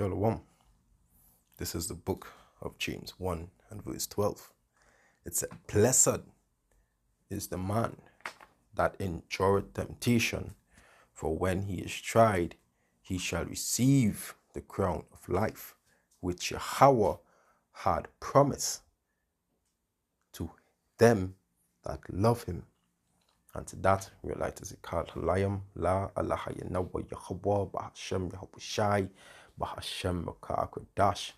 Shalom. This is the book of James 1 and verse 12. It said, "Blessed is the man that endureth temptation, for when he is tried, he shall receive the crown of life, which Yahweh had promised to them that love him." And to that, we like to say, Halayam La Allah Yanawa Yahweh Bahashem Yahushai Bahashem Makakadash.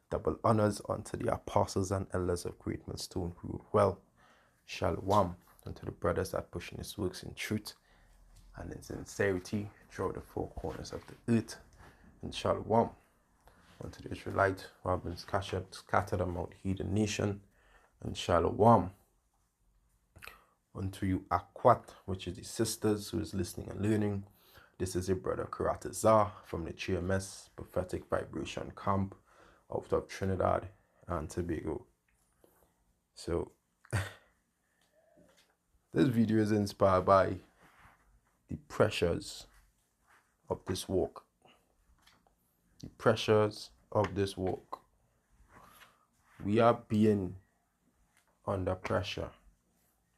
Double honors unto the apostles and elders of Great Millstone who ruled well. Shalom unto the brothers that pushing his works in truth and in sincerity throughout the four corners of the earth. And shalom unto the Israelite who have been scattered among the heathen nation. And shalom unto you Akwat, which is the sisters who is listening and learning. This is your brother Karatazar from the GMS Prophetic Vibration Camp out of Trinidad and Tobago. So this video is inspired by the pressures of this walk. The pressures of this walk. We are being under pressure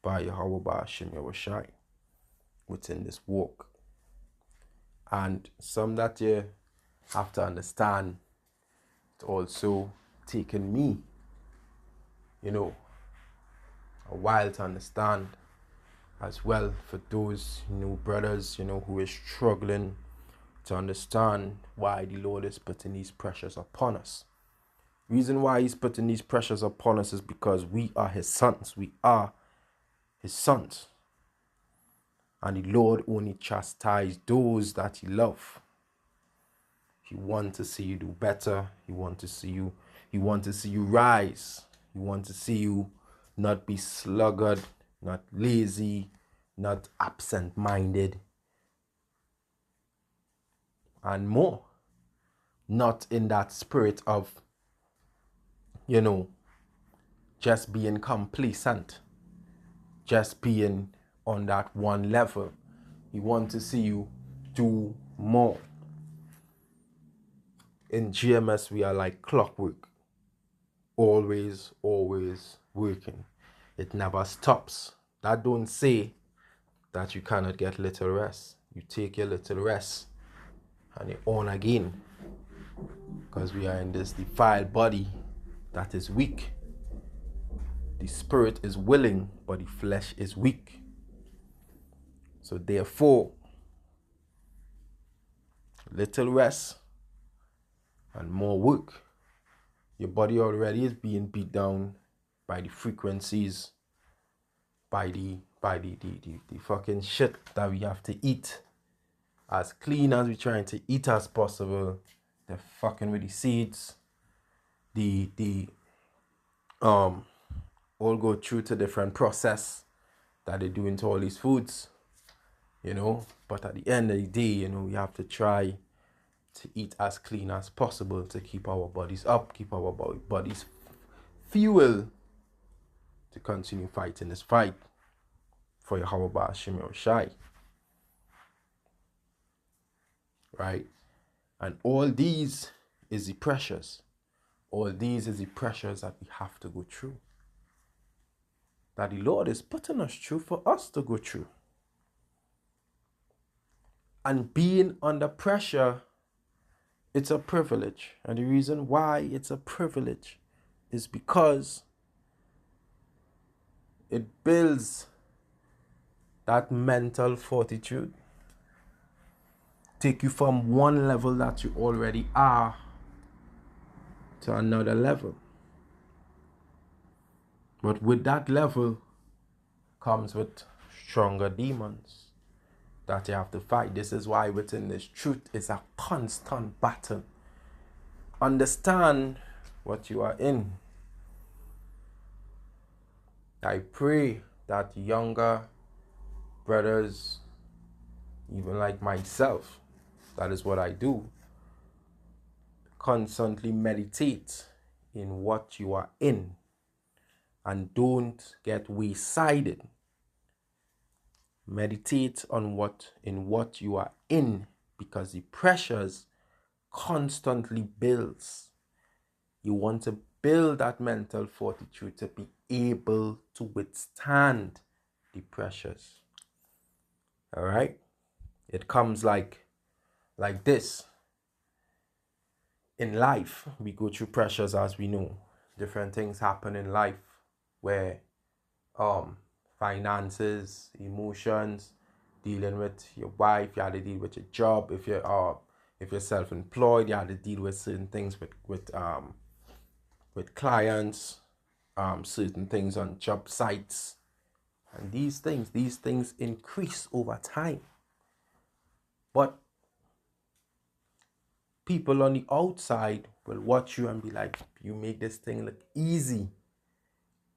by Yahweh Ba'ashem Yahushai within this walk. And some that you have to understand, it's also taken me, a while to understand as well, for those brothers, who are struggling to understand why the Lord is putting these pressures upon us. Reason why he's putting these pressures upon us is because we are his sons. We are his sons. And the Lord only chastises those that he loves. He wants to see you do better. He wants to see you rise. He wants to see you not be sluggard, not lazy, not absent-minded, and more. Not in that spirit of, just being complacent, just being on that one level. He wants to see you do more. In GMS, we are like clockwork. Always working. It never stops. That don't say that you cannot get little rest. You take your little rest and you're on again. Because we are in this defiled body that is weak. The spirit is willing, but the flesh is weak. So therefore, little rest and more work. Your body already is being beat down by the frequencies, by the fucking shit that we have to eat. As clean as we're trying to eat as possible, they're fucking with the seeds. All go through to different process that they do into all these foods, But at the end of the day, we have to try to eat as clean as possible to keep our bodies up, keep our bodies fuel to continue fighting this fight for Yahweh Ba'ashem Yahushai. Right? And all these is the pressures. All these is the pressures that we have to go through. That the Lord is putting us through for us to go through. And being under pressure, it's a privilege. And the reason why it's a privilege is because it builds that mental fortitude. Take you from one level that you already are to another level. But with that level comes with stronger demons that you have to fight. This is why within this truth is a constant battle. Understand what you are in. I pray that younger brothers, even like myself, that is what I do, constantly meditate in what you are in and don't get wayside. Meditate on what you are in, because the pressures constantly builds. You want to build that mental fortitude to be able to withstand the pressures. All right? It comes like this. In life, we go through pressures, as we know. Different things happen in life where finances, emotions, dealing with your wife, you have to deal with your job. If you're self-employed, you have to deal with certain things with clients, certain things on job sites. And these things increase over time. But people on the outside will watch you and be like, you make this thing look easy.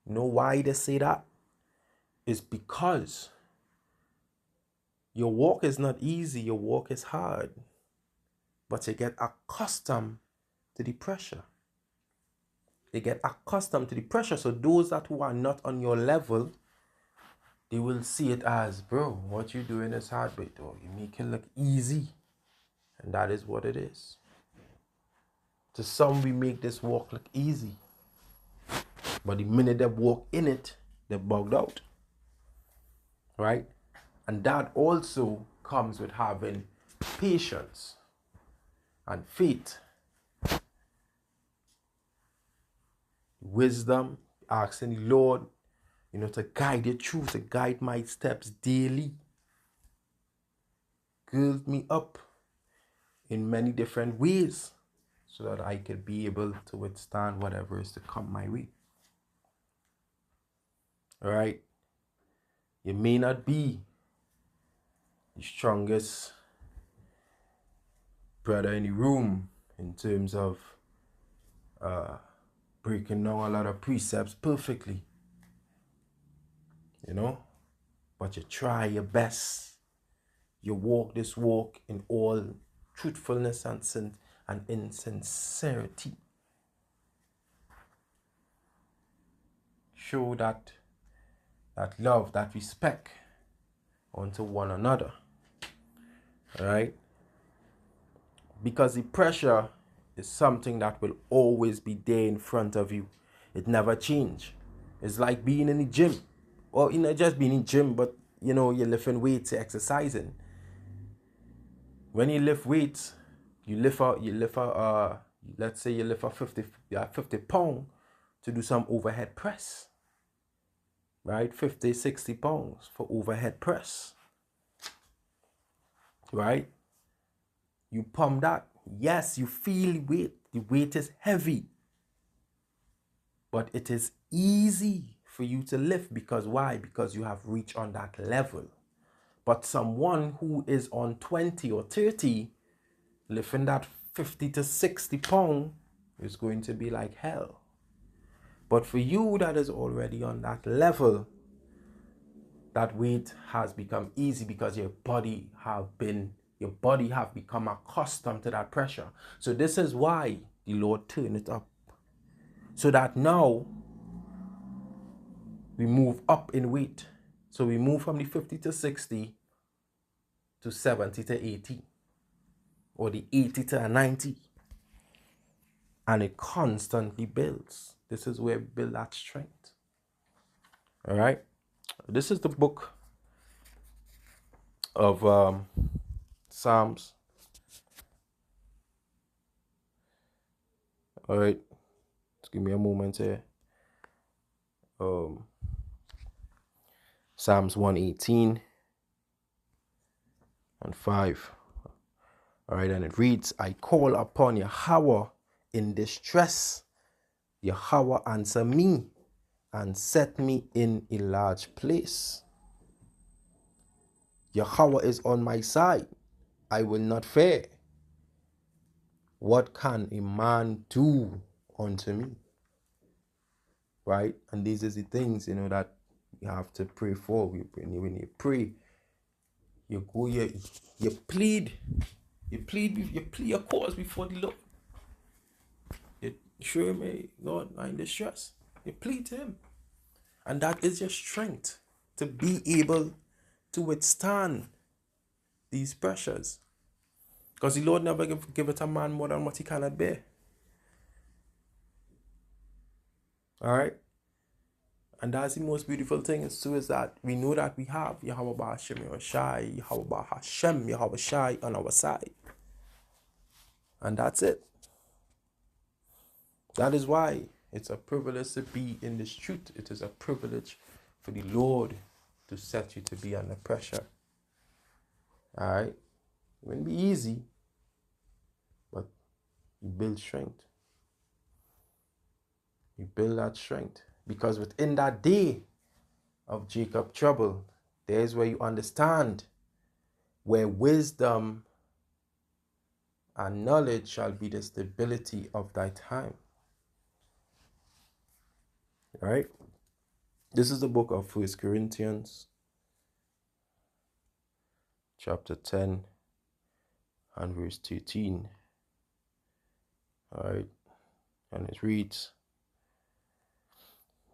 You know why they say that? It's because your walk is not easy, your walk is hard. But you get accustomed to the pressure. They get accustomed to the pressure. So those who are not on your level, they will see it as, bro, what you doing is hard, but you make it look easy. And that is what it is. To some, we make this walk look easy. But the minute they walk in it, they're bugged out. Right? And that also comes with having patience and faith. Wisdom, asking the Lord, to guide you through, to guide my steps daily. Gird me up in many different ways so that I could be able to withstand whatever is to come my way. All right? You may not be the strongest brother in the room in terms of breaking down a lot of precepts perfectly, but you try your best. You walk this walk in all truthfulness and in sincerity. Show that love, that respect unto one another. All right? Because the pressure is something that will always be there in front of you. It never changes. It's like being in the gym. Or, just being in the gym, but, you're lifting weights, exercising. When you lift weights, let's say you lift a 50 pound to do some overhead press. Right? 50, 60 pounds for overhead press. Right? You pump that. Yes, you feel the weight. The weight is heavy. But it is easy for you to lift. Because why? Because you have reached on that level. But someone who is on 20 or 30, lifting that 50 to 60 pound is going to be like hell. But for you that is already on that level, that weight has become easy because your body have become accustomed to that pressure. So this is why the Lord turned it up. So that now we move up in weight. So we move from the 50 to 60 to 70 to 80. Or the 80 to 90. And it constantly builds. This is where we build that strength. All right. This is the book of Psalms. All right. Just give me a moment here. Psalms 118 and 5. All right. And it reads, I call upon Yahweh in distress. Yahweh answer me and set me in a large place. Yahweh is on my side. I will not fear. What can a man do unto me? Right? And these are the things, that you have to pray for. When you pray, you go, you plead your cause before the Lord. You show me, Lord, I'm in distress. You plead to him. And that is your strength to be able to withstand these pressures. Because the Lord never give it a man more than what he cannot bear. All right? And that's the most beautiful thing is too, is that we know that we have Yahweh Hashem Yahushai, Yahweh Hashem Yahushai on our side. And that's it. That is why it's a privilege to be in this truth. It is a privilege for the Lord to set you to be under pressure. All right? It won't be easy, but you build strength. You build that strength. Because within that day of Jacob's trouble, there's where you understand where wisdom and knowledge shall be the stability of thy time. All right? This is the book of 1 Corinthians, chapter 10 and verse 13. All right? And it reads,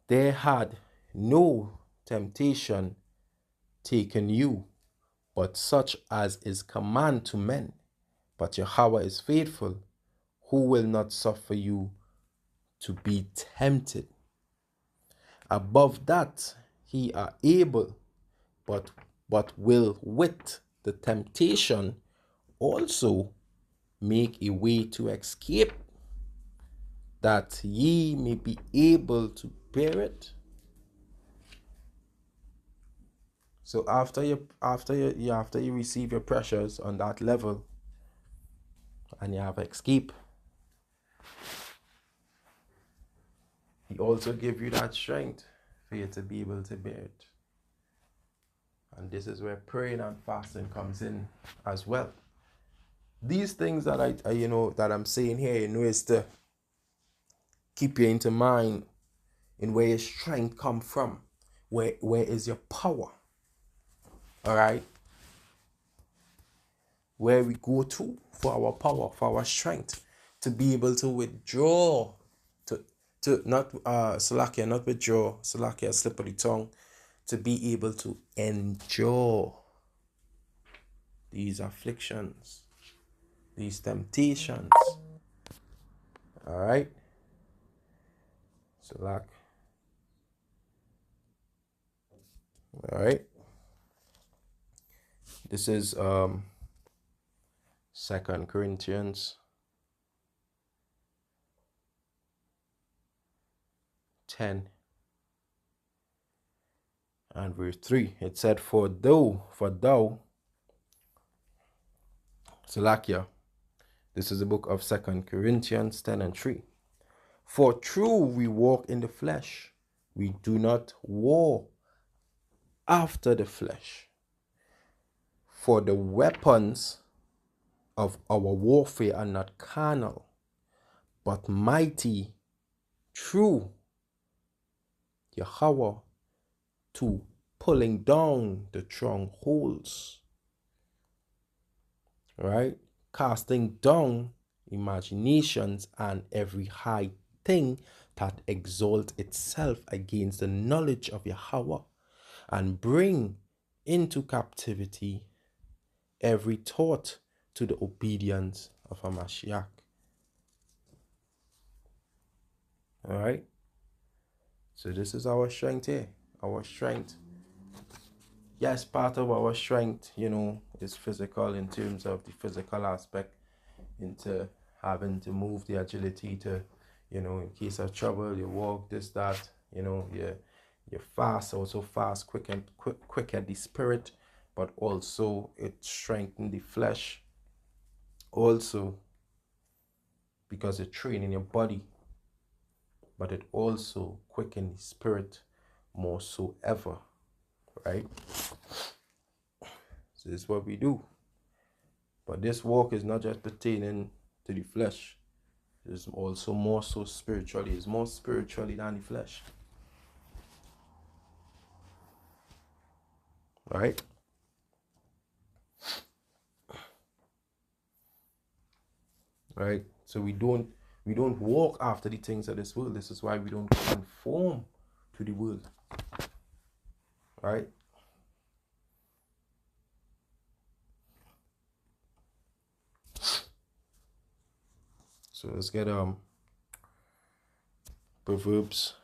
there had no temptation taken you, but such as is common to men. But Yahweh is faithful, who will not suffer you to be tempted. Above that he are able, but will with the temptation also make a way to escape, that ye may be able to bear it. So after you receive your pressures on that level and you have escape, he also give you that strength for you to be able to bear it. And this is where praying and fasting comes in as well. These things that I that I'm saying here, is to keep you into mind in where your strength come from. Where is your power? All right? Where we go to for our power, for our strength, to be able to withdraw, to not Salakia, not withdraw, Salakia, slip of the tongue, to be able to endure these afflictions, these temptations. All right? Salak. All right? This is 2 Corinthians 10 and verse 3. It said, For thou, Salakia, this is the book of 2 Corinthians 10 and 3. For true we walk in the flesh, we do not war after the flesh. For the weapons of our warfare are not carnal, but mighty through Yahweh to pulling down the strongholds. Right? Casting down imaginations and every high thing that exalts itself against the knowledge of Yahweh, and bring into captivity every thought to the obedience of a Mashiach. All right? So this is our strength here. Our strength. Yes, part of our strength, is physical in terms of the physical aspect, into having to move the agility to, in case of trouble, you walk, this, that, you're fast, also fast, quick at the spirit, but also it strengthens the flesh. Also, because it's training your body, but it also quickens the spirit more so ever, right? So this is what we do. But this walk is not just pertaining to the flesh. It's also more so spiritually. It's more spiritually than the flesh. Right? Right? So we don't walk after the things of this world. This is why we don't conform to the world. Right? So let's get Proverbs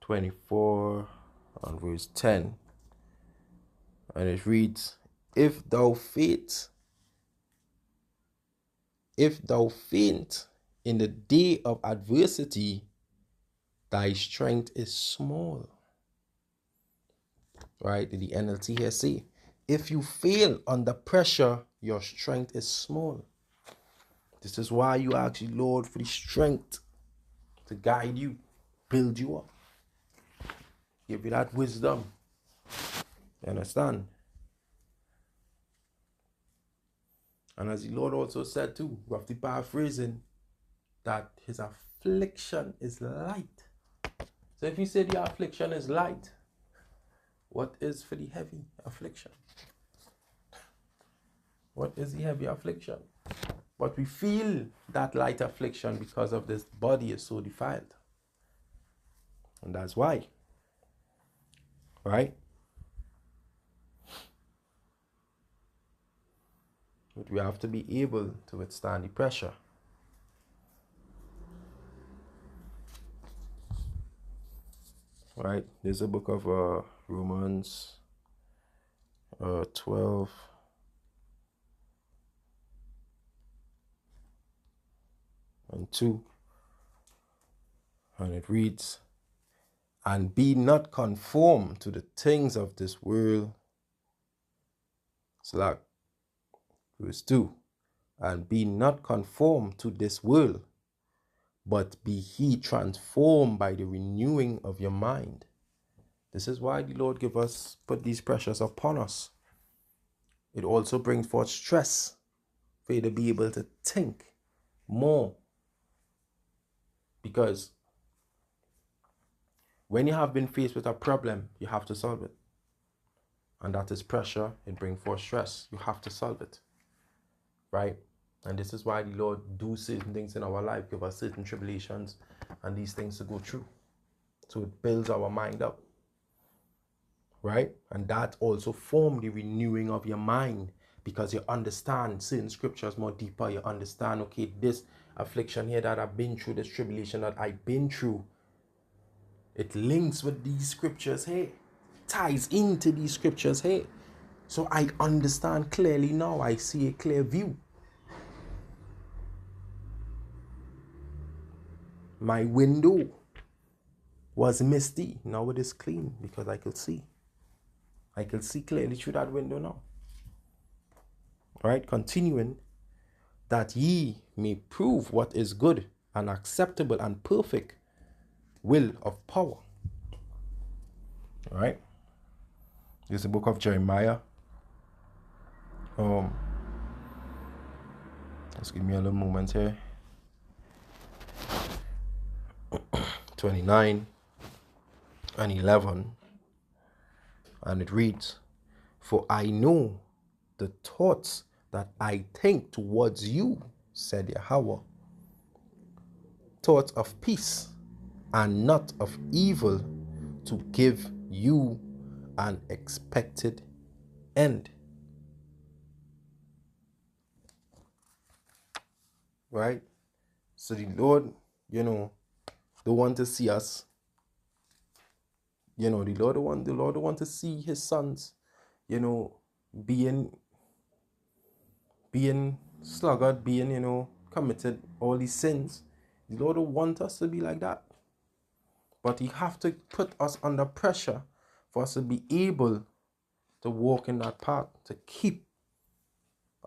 24 and verse 10. And it reads, If thou faint in the day of adversity, thy strength is small. Right? The NLT here say, if you fail under pressure, your strength is small. This is why you ask the Lord for the strength to guide you, build you up, give you that wisdom. You understand? And as the Lord also said too, roughly paraphrasing, that his affliction is light. So if you say the affliction is light, what is for the heavy affliction? What is the heavy affliction? But we feel that light affliction because of this body is so defiled. And that's why. Right? But we have to be able to withstand the pressure. Right? There's a book of Romans 12 and 2. And it reads, and be not conformed to the things of this world. Slack. Verse 2. And be not conformed to this world, but be ye transformed by the renewing of your mind. This is why the Lord put these pressures upon us. It also brings forth stress for you to be able to think more. Because when you have been faced with a problem, you have to solve it. And that is pressure. It brings forth stress. You have to solve it. Right? And this is why the Lord do certain things in our life, give us certain tribulations and these things to go through. So it builds our mind up. Right? And that also forms the renewing of your mind, because you understand certain scriptures more deeper. You understand, okay, this affliction here that I've been through, this tribulation that I've been through, it links with these scriptures here, ties into these scriptures here. So I understand clearly now. I see a clear view. My window was misty. Now it is clean because I could see. I can see clearly through that window now. All right, continuing, that ye may prove what is good and acceptable and perfect will of power. All right. There's the book of Jeremiah. Just give me a little moment here. 29 and 11. And it reads, for I know the thoughts that I think towards you, said Yahweh, thoughts of peace and not of evil, to give you an expected end. Right? So the Lord, don't want to see us. The Lord want to see his sons, being sluggard, being, committed all these sins. The Lord don't want us to be like that. But he have to put us under pressure for us to be able to walk in that path, to keep,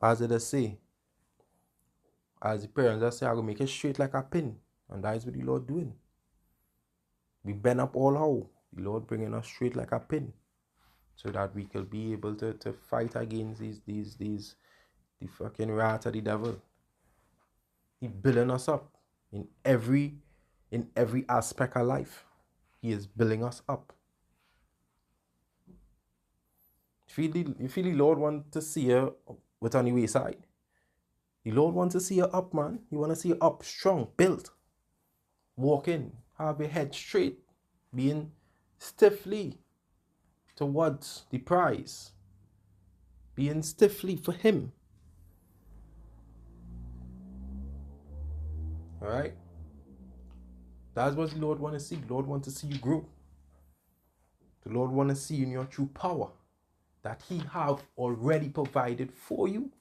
as it say, as the parents that say, I will make it straight like a pin. And that is what the Lord doing. We bend up all how. The Lord bringing us straight like a pin, so that we could be able to fight against the fucking wrath of the devil. He building us up in every aspect of life. He is building us up. You feel the Lord want to see you with on the wayside. The Lord wants to see you up, man. He want to see you up, strong, built, walking, have your head straight, being stiffly towards the prize, being stiffly for him. All right? That's what the Lord want to see. The Lord want to see you grow. The Lord want to see you in your true power that he have already provided for you.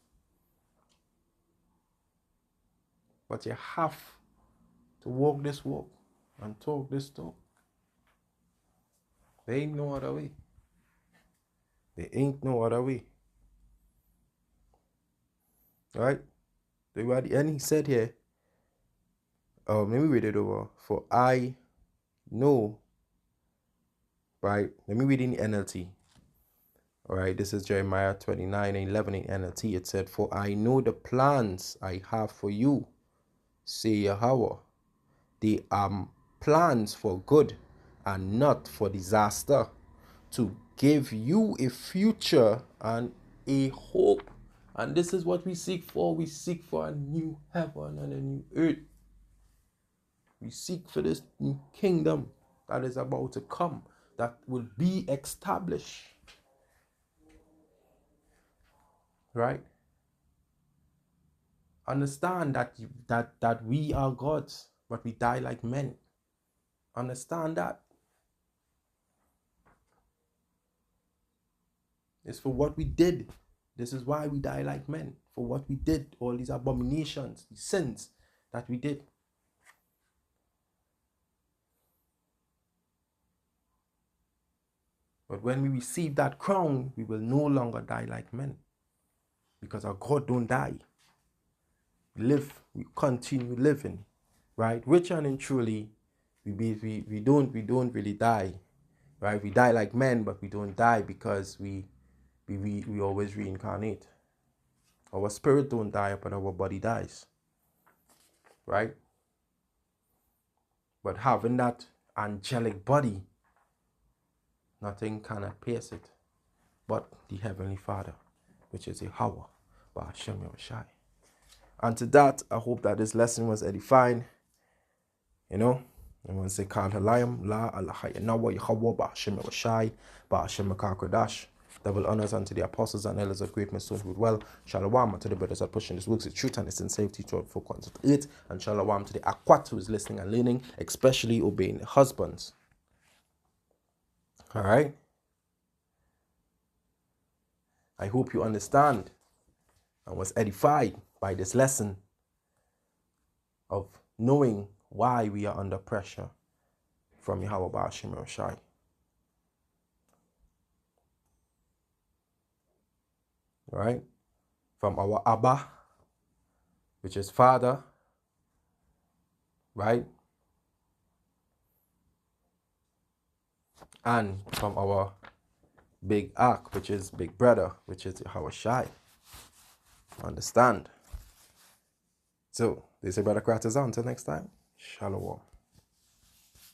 But you have to walk this walk and talk this talk. There ain't no other way. There ain't no other way. All right? And he said here, let me read it over. For I know, right? Let me read in the NLT. All right, this is Jeremiah 29:11 in NLT. It said, for I know the plans I have for you, say Yahweh. They are plans for good and not for disaster, to give you a future and a hope. And this is what we seek for. We seek for a new heaven and a new earth. We seek for this new kingdom that is about to come, that will be established. Right? Understand that we are gods, but we die like men. Understand that. It's for what we did. This is why we die like men. For what we did, all these abominations, these sins that we did. But when we receive that crown, we will no longer die like men. Because our God don't die. We live, we continue living. Right? Rich and truly, we don't really die. Right? We die like men, but we don't die because we always reincarnate. Our spirit don't die, but our body dies. Right? But having that angelic body, nothing can pierce it but the Heavenly Father, which is Yahweh, Ba'ashem Yahushai. And to that, I hope that this lesson was edifying. You know, I'm going to say, Kal Halayim, La Allah Yahweh, Yahweh, Ba'ashem Yahushai, Ba'ashem Makakadash. Double honors unto the apostles and elders of great Messiah who well. Shalom to the brothers that are pushing this works with truth and its in safety to for concept 8. And shalom to the Akwat who is listening and learning, especially obeying the husbands. All right. I hope you understand and was edified by this lesson of knowing why we are under pressure from Yahweh Ba'ashem Yahushai. Right? From our Abba, which is Father, right? And from our big Ak, which is big brother, which is Yahweh Shai. Understand? So, this is Brother Kratos. Until next time, Shalom.